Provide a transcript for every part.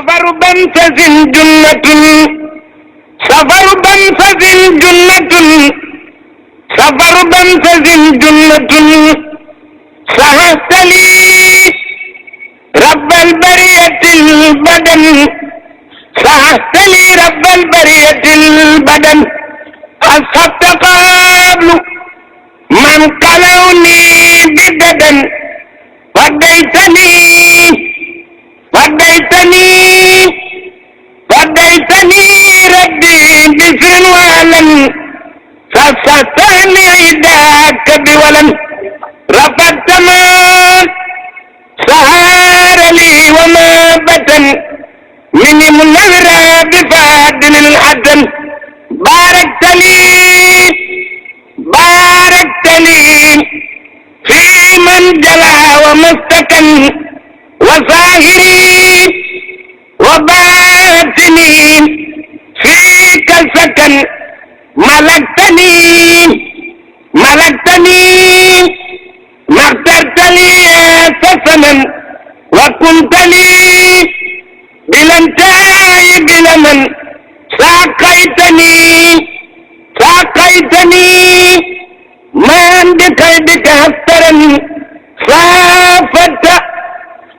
safaru bansasin junnatun safaru bansasin junnatun safaru bansasin junnatun sahastali rabbal bariyatil badan sahastali rabbal bariyatil badan ashabta qablu man kalawni bidadan fadaytani rabbi bisrin walan sasatani idak biwalan rafattama sahara li wa ma batan mini munawira bifadil hasan barakta li fi man jala wa mastakan wa zahiri wa batini fika sakan malaktani makhtartali sasaman wa kuntali bilantayi bilaman saqaytani man bikaydika hastaran safata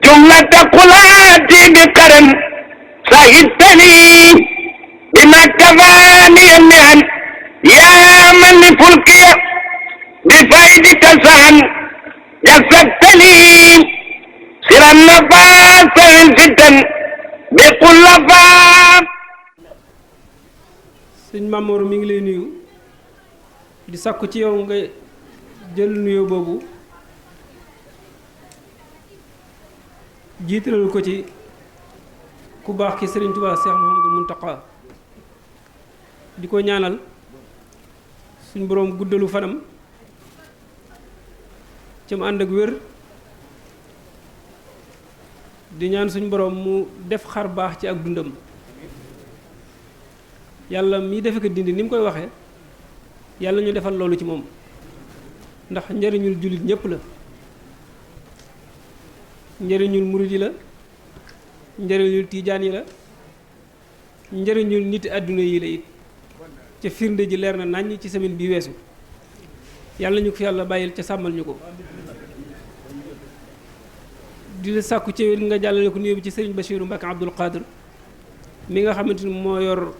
jumlata qulati biqaran sahistani bima kafani an ya man li fulkiya bifaydika sahan jasattani siran nafas fitan biqullafa. sëñ Mamour mi ngi lay nuyu di sakku ci yow nga jël nuyoo boobu jiitalal ko ci ku baax ki Serigne Touba Cheikh Mouhamadou Mountakha di ko ñaanal suñ boroom guddalu fanam ci mu ànd ak wér di ñaan suñ boroom mu def xar baax ci ak dundam yàlla mi defe ko dindi ni mu koy waxee yàlla ñu defal loolu ci moom ndax njëriñul jullit ñépp la njëriñul murid yi la njëriñul tiijaan yi la njëriñul nit àdduna yi la it ca firnde ji leer na naññ ci semaine bi weesu yàlla ñu ko fi yàlla bàyyil ca sàmmal ñu ko di la sàkku ci nga jàllale ko nuyoo bi ci Serigne Bassirou Mbacké Abdoul Khadr mi nga xamante ni moo yor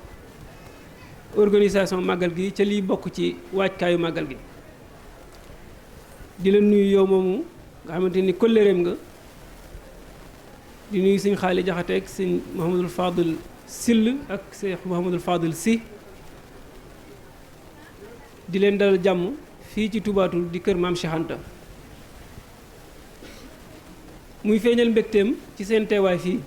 organisation màggal gi ca liy bokk ci waajkaayu màggal gi di la nuyu yow moomu nga xamante ni kollereem nga di nuyu sëñ Xaali Jaxate ak sëñ Mouhamadul Fadil Sill ak Cheikh Mouhamadul Fadil Si di leen dalal jàmm fii ci tubaatul di kër maam Cheikh Anta muy feeñal mbégteem ci seen teewaay fii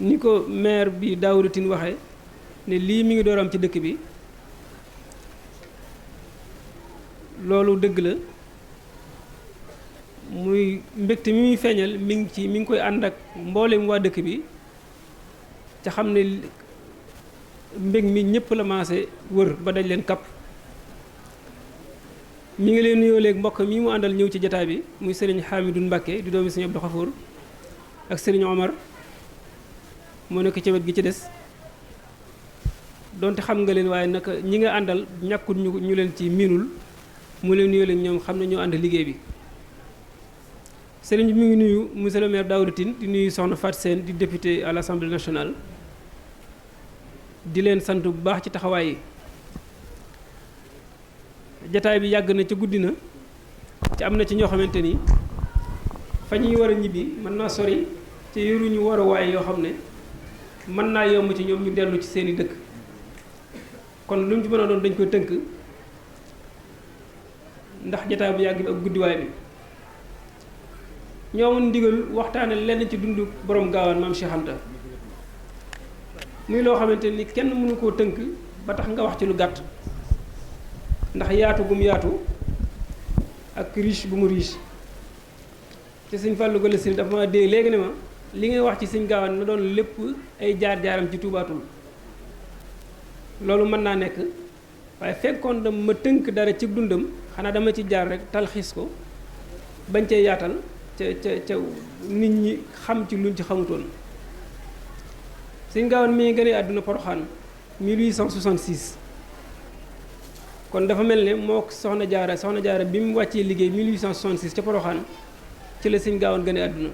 ni ko maire bi Daouda Tine waxe ne lii mi ngi door am ci dëkk bi loolu dëgg la muy mbégte mi muy feeñal mi ngi koy ànd ak mboolem waa dëkk bi ca xam ne mbég mi ñëpp la maase wër ba daj leen kapp mi ngi leen nuyoo léegi mbokk mi mu àndal ñëw ci jataay bi muy sëriñ Hamidou Mbacké di doomi sëriñ Abdou Khafour ak sëriñ Omar moo nekk ci wet gi ci des donte xam nga leen waaye naka ñi nga àndal ñàkkut ñu leen ci miinul mu leen nuyoo leen ñoom xam ne ñoo ànd liggéey bi sëriñ bi mi ngi nuyu monsieur le maire Daouda Tine di nuyu soxna Fatou Sène di député à l'Assemblée nationale di leen sant bu baax ci taxawaay yi jataay bi yàgg na ca guddi na ci am na ci ñoo xamante ni fa ñuy war a ñibbi mën naa sori ci yoruñu waruwaay yoo xam ne mën naa yomb ci ñoom ñu dellu ci seeni dëkk kon lu mu ci mën a doon dañ koy tënk ndax jataay bu yàgg bi ak guddiwaay bi ñoo amoon ndigal waxtaane lenn ci dundu borom gaawaan maam Cheikh Anta muy loo xamante ni kenn mënu koo tënk ba tax nga wax ci lu gàtt ndax yaatu gu mu yaatu ak riche bu mu riche te sëñ Fallou Gala Syll dafa ma dee léegi ne ma li ngay wax ci sëñ gaawaan na doon lépp ay jaar-jaaram ci tuubaatul loolu mën naa nekk waaye fekkoon dama ma tënk dara ci dundam xanaa dama ci jaar rek talxiis ko bañ cee yaatal ca nit ñi xam ci luñ ci xamutoon. sëñ Gaawaan mi ngi gënee àdduna Poroxaan 1866 kon dafa mel ne moo soxna jaara bi mu wàccee liggéey 1866 ca Poroxaan ci la sëñ Gaawaan gënee àdduna.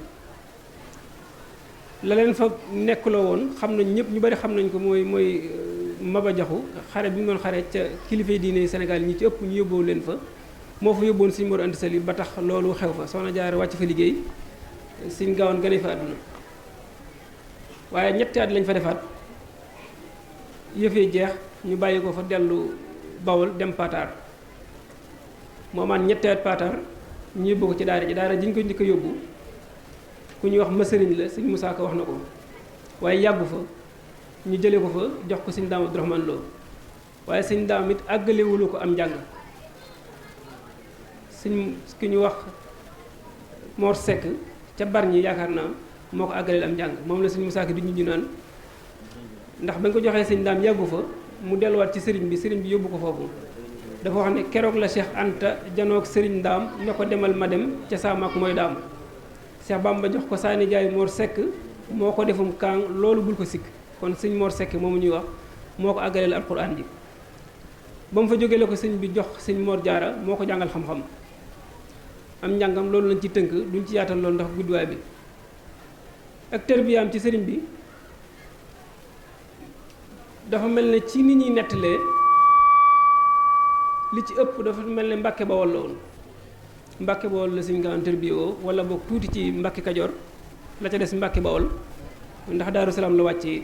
la leen fa nekkuloo woon xam nañ ñëpp ñu bari xam nañ ko mooy Maba Jaxu xare bi mu doon xare ca kilifa diine Sénégal ñi ci ëpp ñu yóbboo leen fa moo fa yóbboon sëñ Mor Anta Sali ba tax loolu xew fa soxna jaara wàcc fa liggéey sëñ Gaawaan gënee fa àdduna. waaye ñetti at lañ fa defaat yëfee jeex ñu bàyyi ko fa dellu Bawol dem Pataar moo amaat ñetti at Pataar ñu yóbbu ko ci daara ji ñu ko njëkk a yóbbu ku ñuy wax masëriñ la sëñ Musaa Ka wax na ko waaye yàggu fa ñu jëlee ko fa jox ko sëñ Daam Abdourahmane Lo waaye sëñ Daam it àggalewulu ko am njàng sëñ ki ñu wax Mor Seck ca Bargny yaakaar naa moo ko àggaleel am njàng moom la sëñ Musaa Ka di ñu naan ndax ba nga ko joxee sëñ Daam yàggu fa mu delluwaat ci sëriñ bi yóbbu ko foofu dafa wax ne keroog la Cheikh Anta janoog sëriñ Daam ne ko demal ma dem ca saamaak mooy daam Cheikh Bamba jox ko saani jaay Mor Seck moo ko defum kaang loolu bul ko sikk kon sëñ Mor Seck moomu ñuy wax moo ko àggaleel alquran ji ba mu fa jógee la ko sëñ bi jox sëñ Mor Jaara moo ko jàngal xam-xam am njàngam loolu lañ ci tënk duñ ci yaatal loolu ndax guddiwaay bi ak tërbiyaam ci sëriñ bi dafa mel ne ci nit ñuy nettalee li ci ëpp dafa mel ne Mbàkke Bawol la woon Mbàkke Bawol la sëñ Gaawaan tërbiyoo wala boog tuuti ci Mbàkke Kajoor la ca des Mbàkke Bawol ndax Daaru Salaam la wàccee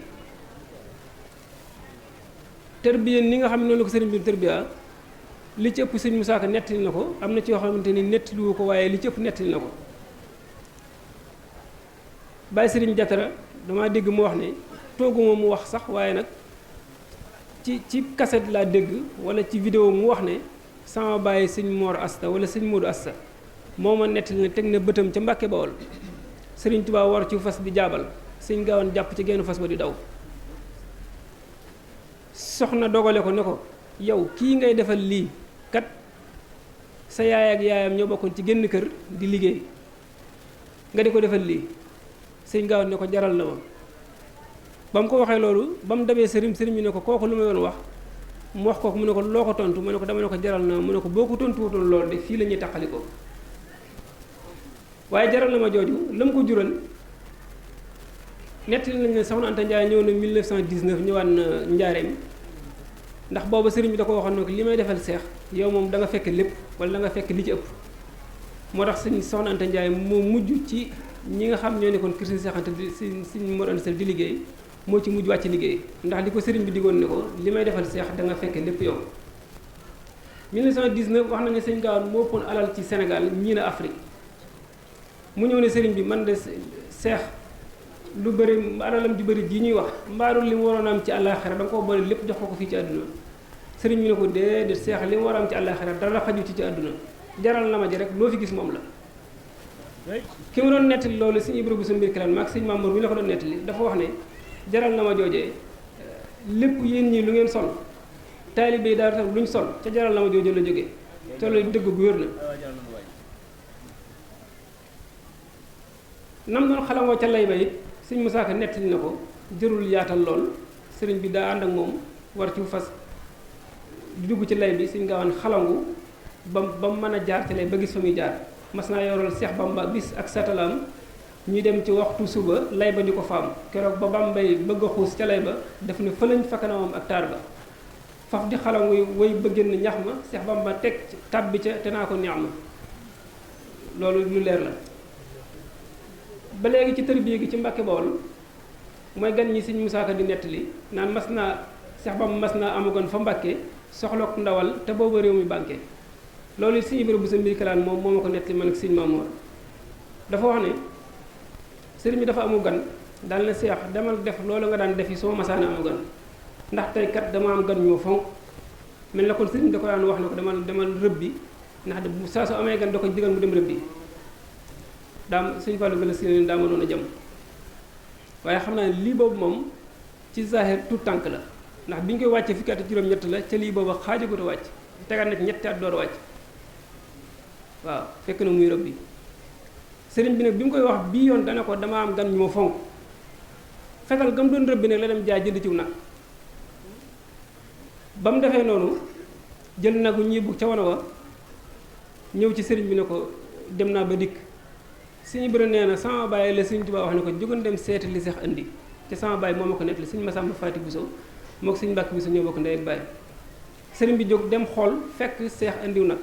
tërbiya ni nga xam ne noonu la ko sëriñ bi tërbiya li ci ëpp sëñ Musaa Ka nettali na ko am na ci yoo xamante ni nettaliwu ko waaye li ci ëpp nettali na ko Baye Sëriñ Jatara damaa dégg mu wax ne tooguma mu wax sax waaye nag ci cassette laa dégg wala ci vidéo mu wax ne sama bàyyi sëñ Mor Asta wala sëñ Modou Asta moo ma nettali ne teg na bëtam ca Mbàkke Bawol Sëriñ Tuubaa war ci fas di jaabal sëñ Gaawaan jàpp ci genn fas ba di daw soxna dogale ko ne ko yow kii ngay defal lii kat sa yaay ak yaayam ñoo bokkoon ci génn kër di liggéey nga di ko defal lii sëñ Gaawaan ne ko jaral na ma ba mu ko waxee loolu ba mu dabee sëriñ bi ne ko kooku lu ma yoon wax mu wax kooku mu ne ko loo ko tontu mu ne ko dama ne ko jaral na ma mu ne ko boo ko tontu wutoon loolu de fii la ñuy taqali ko waaye jaral na ma jooju la mu ko jural nettali nañ ne soxna Anta Ndiaye ñëw na 1919 ñëwaat na njaareem ndax booba sëriñ bi da ko waxoon ne ko li may defal seex yow moom da nga fekk lépp wala da nga fekk li ci ëpp moo tax soxna Anta Ndiaye moo mujj ci ñi nga xam ñoo nekkoon kër Sëriñ Seex Anta di Sëriñ Mor Anta Sali di liggéey moo ci mujj wàcc liggéey ndax li ko sëriñ bi digoon ne ko li may defal seex da nga fekk lépp yow 1919 wax nañu sëñ Gaawaan moo ëppoon alal ci Sénégal ñii na Afrique mu ñëw ne sëriñ bi man de seex lu bëri alalam ju bëri ji ñuy wax mbaarul li mu waroon am ci àllaaxira da nga koo boole lépp jox ko fii ci àdduna sëriñ bi ne ko déedéet seex li mu war a am ci àllaaxira dara xaju ci àdduna jaral na ma ji rek loo fi gis moom la ki mu doon nettali loolu sëñ Ibra bu sa mbir kilaan maag sëñ Mamour bi la ko doon nettali dafa wax ne jaral na ma joojee lépp yéen ñii lu ngeen sol taalibe yi daal tax luñ sol ca jaral na ma joojee la jógee te loolu dëgg gu wér na nam doon xalamoo ca lay ba it sëñ Musaa Ka nettali na ko jërul yaatal lool sëriñ bi daa ànd ak moom war ci fas di dugg ci lay bi sëñ Gaawaan xalangu ba mu mën a jaar ci lay ba gis fa muy jaar mas naa yoral Seex Bamba bis ak satalaam ñuy dem ci waxtu suba lay ba di ko faam keroog ba Bambay bëgg a xuus ca lay ba daf ne fëlañ fa kanamam ak taar ba faf di xalangu woy ba génn ñax ma Seex Bamba teg tàbbi ca te naa ko neex ma loolu lu leer la ba léegi ci tërbiye gi ci Mbàkke Bawol mooy gan ñi sëñ Musaa Ka di nettali naan mas naa Seex Bamba mas naa amugoon fa Mbàkke soxlook ndawal te booba réew mi banque loolu sëñ Ibra bu sa mbir kalaan moom moo ma ko nettali man ak sëñ Maamoor dafa wax ne sëriñ bi dafa amu gan daal na seex demal def loolu nga daan def yi soo masaana amu gan ndax tey kat dama am gan ñoo fonk mel na kon sëriñ bi da ko daan wax ne ko demal rëbbi ndax bu saa soo amee gan da ko digal mu dem rëbbi daam sëñ Fallou Gala si daa mënoon a jëm waaye xam naa ne lii boobu moom ci zahir tout tànk la ndax bi ñu koy wàccee fukki at ak juróom-ñett la ca lii booba xaajagut a wàcc tegaat na ci ñetti at door a wàcc waaw fekk na muy rëbbi sëriñ bi nag bi mu koy wax bii yoon dana ko dama am gan ñu ma fonk fekkal gam doon rëbbi nag la dem jaay jënd ciw nag ba mu defee noonu jël nagu ñi bu ca wana wa ñëw ci sëriñ bi ne ko dem naa ba dikk suñu bëri nee na sama bàyyi la Sëriñ Tuubaa wax ne ko jógoon dem seeti li seex indi te sama bàyyi moo ma ko nettali Sëriñ Masamba Faati Buso moo ko Sëriñ Mbàkke Buso ñoo bokk ndey ak bàyyi sëriñ bi jóg dem xool fekk seex indiw nag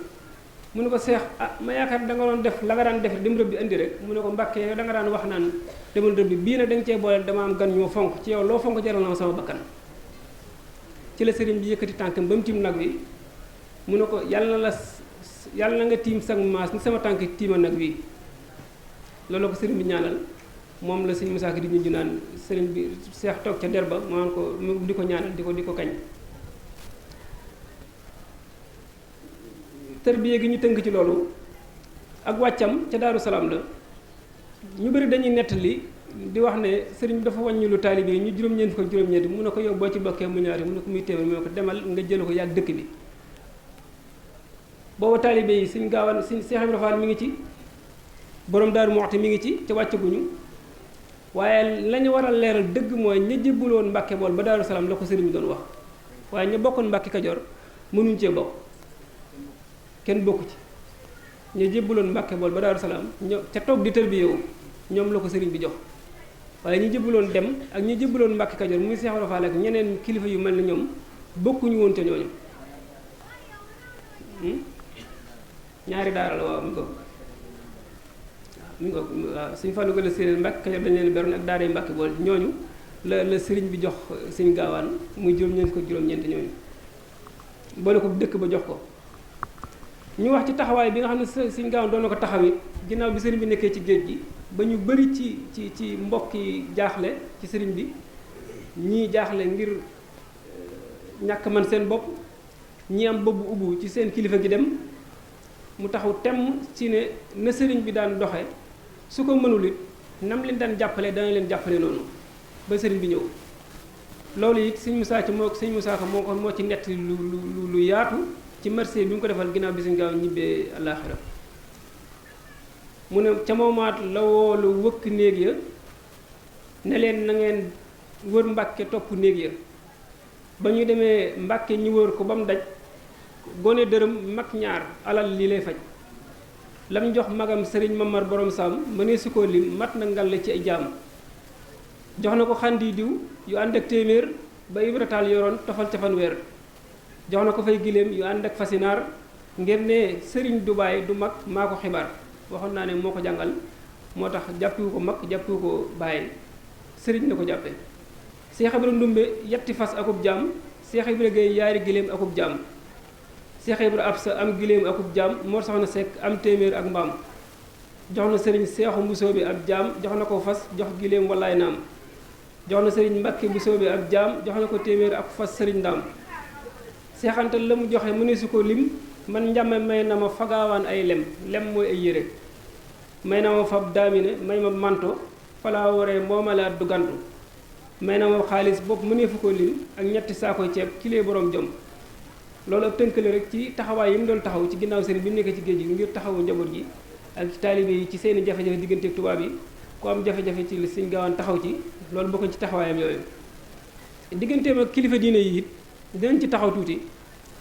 mu ne ko seex ah ma yaakaar da nga doon def la nga daan def dem rëbbi indi rek mu ne ko Mbàkke da nga daan wax naan demal rëbbi bii nag da nga cee boole dama am gan ñoo fonk ci yow loo fonk jaral na ma sama bakkan ci la sëriñ bi yëkkati tànkam ba mu tiim nag wi mu ne ko yàlla na nga tiim sag maas ni sama tànk tiima nag wi loolu ko sëriñ bi ñaanal moom la sëriñ Musaa Ka di ñu naan sëriñ bi seex toog ca der ba mu naan ko di ko ñaanal di ko kañ tërbiye gi ñu tënk ci loolu ak wàccam ca Daaru Salaam la ñu bëri dañuy nettali di wax ne sëriñ bi dafa wàññi lu taalibe yi ñu juróom-ñeent ko juróom-ñeent mu ne ko yow boo ci bokkee mu ñaari mu ne ko muy téeméer mu ne ko demal nga jël ko yàgg dëkk bi booba taalibe yi suñ gaawaan suñ Seex Ibra Faal mi ngi ci borom Daaru Muxti mi ngi ci te wàccaguñu waaye la ñu war a leeral dëgg mooy ña jébbuloon Mbàkke Bool ba Daaru Salaam la ko sëriñ bi doon wax waaye ña bokkoon Mbàkke Kajoor mënuñ cee bokk kenn bokku ci ña jébbuloon Mbàkke Bool ba Daaru Salaam ño ca toog di tërbiyewu ñoom la ko sëriñ bi jox waaye ñi jébbuloon dem ak ñi jébbuloon Mbàkke Kajoor muy Seex Ibra Faal ak ñeneen kilifa yu mel ne ñoom bokkuñu woon ca ñooñu ñaari daara la waaw mi ngo waaw suñu fàllu ko la séeréer Mbàkke Kajoor dañ leen beroon ak daara yi Mbàkke Bool ñooñu la sëriñ bi jox suñ gaawaan muy juróom-ñeent ko juróom-ñeent ñooñu boole ko dëkk ba jox ko ñu wax ci taxawaay bi nga xam ne suñ gaawaan doon na ko taxawit ginnaaw bi sëriñ bi nekkee ci géej gi ba ñu bëri ci mbokk yi jaaxle ci sëriñ bi ñii jaaxle ngir ñàkk man seen bopp ñi am bëbb ubbu ci seen kilifa gi dem mu taxaw temm ci ne na sëriñ bi daan doxe su ko mënul it nam leen daan jàppale dana leen jàppale noonu ba sëriñ bi ñëw loolu it sëñ Musaa Ka moo ci nett lu yaatu ci marché bi mu ko defal ginnaaw bi suñ gaaw ñibbee àllaaxira mu ne ca moomaat la woolu wëkk néeg ya ne leen na ngeen wër Mbàkke topp néeg ya ba ñu demee Mbàkke ñu wër ko ba mu daj gone dërëm mag ñaar alal lii lay faj lam jox magam sëriñ Mamar borom Saam mënee su ko lim mat na ngal la ci ay jaam jox na ko xandi diw yu ànd ak téeméer ba ibrataal yoroon tofal ca fanweer jox na ko fay giléem yu ànd ak fasinaar ngir ne sëriñ du baay du mag maa ko xibaar waxoon naa ne moo ko jàngal moo tax jàppiwu ko mag jàppiwu ko bàyyi sëriñ la ko jàppe Seex Ibra Ndumbe yetti fas akub jaam Seex Ibra Géey yaari giléem akub jaam Seex Ibra Absa am giléem akub jaam Mor Soxna Sekk am téeméer ak mbaam jox na sëriñ Seexu Mbusoo bi ab jaam jox na ko fas jox giléem wallaay naam jox na sëriñ Mbàkke Mbusoo bi ab jaam jox na ko téeméer ak fas sëriñ ndaam seexantal la mu joxe mu ne su ko lim man njàmme may na ma fagaawaan ay lem mooy ay yére may na ma fab daamine may ma manto falaa waree moomalaat du gantu may na ma xaalis bopp mu ne fu ko lim ak ñetti saakoy ceeb kilee borom jom loolu ab tënkale rek ci taxawaay yi mu doon taxaw ci ginnaaw sëriñ bi mu nekkee ci géej gi ngir taxawu njaboot gi ak ci taalibe yi ci seeni jafe-jafe diggante ak tubaab yi ku am jafe-jafe ci Sëriñ Gaawaan taxaw ci loolu bokkoon ci taxawaayam yooyu digganteem ak kilifa diine yi it dinañ ci taxaw tuuti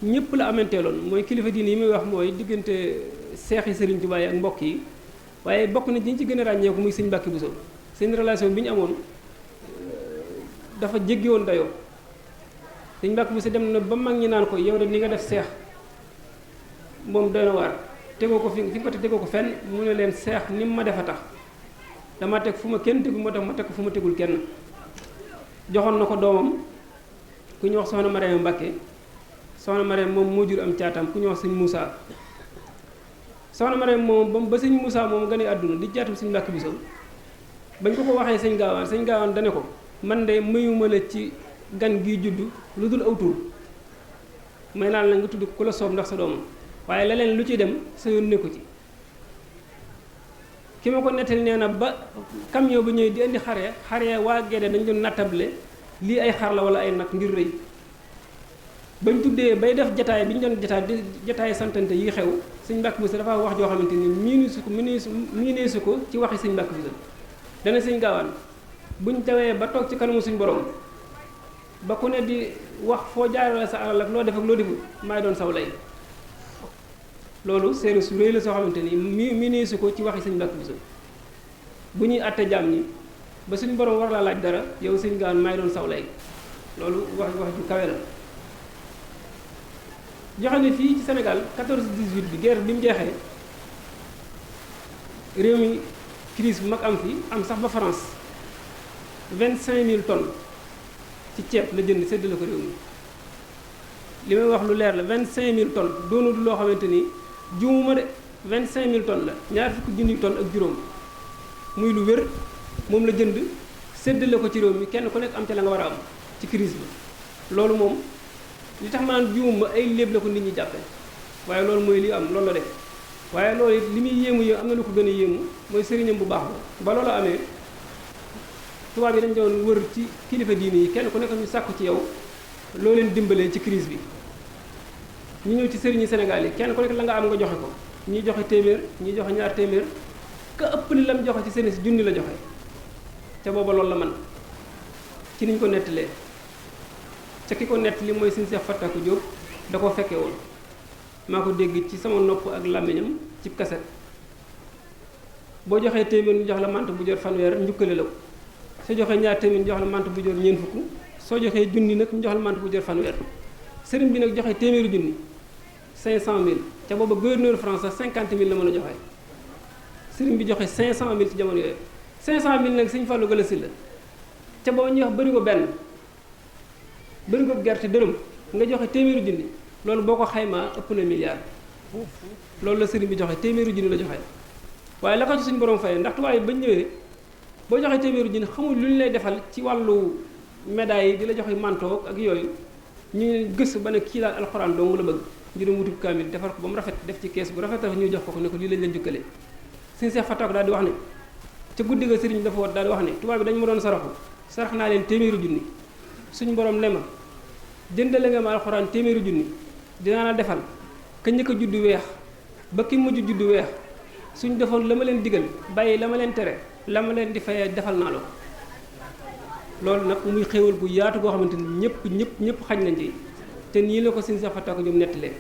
ñëpp la amanteeloon mooy kilifa diine yi muy wax mooy diggante seexi Sëriñ Tuubaa yi ak mbokk yi waaye bokk na ci ñi ci gën a ràññeeku muy Sëriñ Mbàkke Buso seen relation bi ñu amoon dafa jéggi woon dayoo Sëriñ Mbàkke Buso dem na ba mag ñi naan ko yow de ni nga def seex moom doy na waar tegoo ko fi nga ko tegoo ko fenn mu ne leen seex ni mu ma def a tax dama teg fu ma kenn tegu moo tax ma teg ko fu ma tegul kenn joxoon na ko doomam ku ñu wax soxna Mariama Mbàkke soxna Mariama moom moo jur am caatam ku ñu wax sëñ Moussa soxna Mariama moom ba sëñ Moussa moom gane àdduna di jaatum sëñ Mbàkke Buso bañ ko waxee sëñ Gaawaan dane ko man de mayuma la ci gan gi juddu lu dul aw tur may naa la nga tudd ku la soob ndax sa doomam waaye leneen lu ci dem sa yoon nekku ci ki ma ko nettali nee na ba camion bu ñëwee di indi xare waa Gédé dañ doon nattable lii ay xar la wala ay nag ngir rëy bañ tuddee bay def jataay bi ñu doon jataay santante yi xew sëñ Mbàkke Buso dafa wax joo xamante ni miinee su ko ci waxi sëñ Mbàkke Buso dana sëñ Gaawaan buñ tawee ba toog ci kanamu suñ borom ba ku ne di wax foo jaarale sa alal ak loo def ak loo deful maay doon saw lay loolu seere su réy la soo xamante ni miinee su ko ci waxi sëñ Mbàkke Buso bu ñuy àtte jaam ñi ba suñ borom war laa laaj dara yow sëñ Gaawaan maay doon saw lay loolu wax ju kawe la joxe ne fii ci Sénégal 14 18 bi guerre bi mu jeexee réew mi crise bu mag am fi am sax ba France 25000 tonnes ci ceeb la jënd séddale ko réew mi li may wax lu leer la 25000 tonnes doonul loo xamante ni juumuma de 25000 tonnes la ñaar fukki junniy tonnes ak juróom muy lu wér moom la jënd séddale ko ci réew mi kenn ku nekk am ca la nga war a am ci crise bi loolu moom li tax ma naan juumuma ay léeb la ko nit ñi jàppe waaye loolu mooy li am loolu la def waaye loolu it li muy yéemu am na lu ko gën a yéemu mooy sëriñam bu baax ba loolu amee tubaab yi dañ doon wër ci kilifa diine yi kenn ku nekk ñu sàkku ci yow loo leen dimbalee ci crise bi ñu ñëw ci sëriñi Sénégal yi kenn ku nekk la nga am nga joxe ko ñi joxe téeméer ñi joxe ñaar téeméer ka ëpp li lam joxe ci sëriñ si junni la joxe te booba loolu la man ci niñ ko nettalee ca ki ko nettali mooy sëriñ Seex Fattaku Jóob da ko fekke woon maa ko dégg ci sama nopp ak làmmiñam ci kaset boo joxee téeméer ñu jox la mante bu jot fanweer njukkale la ko soo joxee ñaar téeméer ñu jox la mante bu jot ñeent fukk soo joxee junni nag ñu jox la mante bu jot fanweer sëriñ bi nag joxe téeméeri junni 500000 ca booba gouverneur France sax 50000 la mën a joxe sëriñ bi joxe 500000 ci jamono yooyu 500000 nag sëñ Fallou Galass la ca booba ñuy wax bëri ko benn bëri ko gerte dërëm nga joxe téeméeri junni loolu boo ko xaymaa ëpp na milliard loolu la sëriñ bi joxe téeméeri junni la joxe waaye la ko ci suñu borom fay ndax tubaab yi bañ ñëwee boo joxee téeméeri junni xamul lu ñu lay defal ci wàllu médaille yi di la joxe manteau ak yooyu ñu gës ba ne kii daal alxuraan dong la bëgg ñu dem wutub kaamil defar ko ba mu rafet def ci kees bu rafet ñu jox ko ne ko lii lañ leen jukkalee suñu Seex Fattaku daal di wax ne ca guddi ga sëriñ dafa woot daal di wax ne tubaab bi dañu ma doon sarax naa leen téeméeri junni suñu borom ne ma jëndale nga ma alxuraan téeméeri junni dinaa la defal ka njëkk a juddu weex ba ki mujj juddu weex suñ defoon la ma leen digal bàyyi la ma leen tere la ma leen di fayee defal naa la ko loolu nag muy xéewal gu yaatu goo xamante ni ñëpp xañ nañ ci te nii la ko Sëriñ Seex Fattaku Jóob nettalee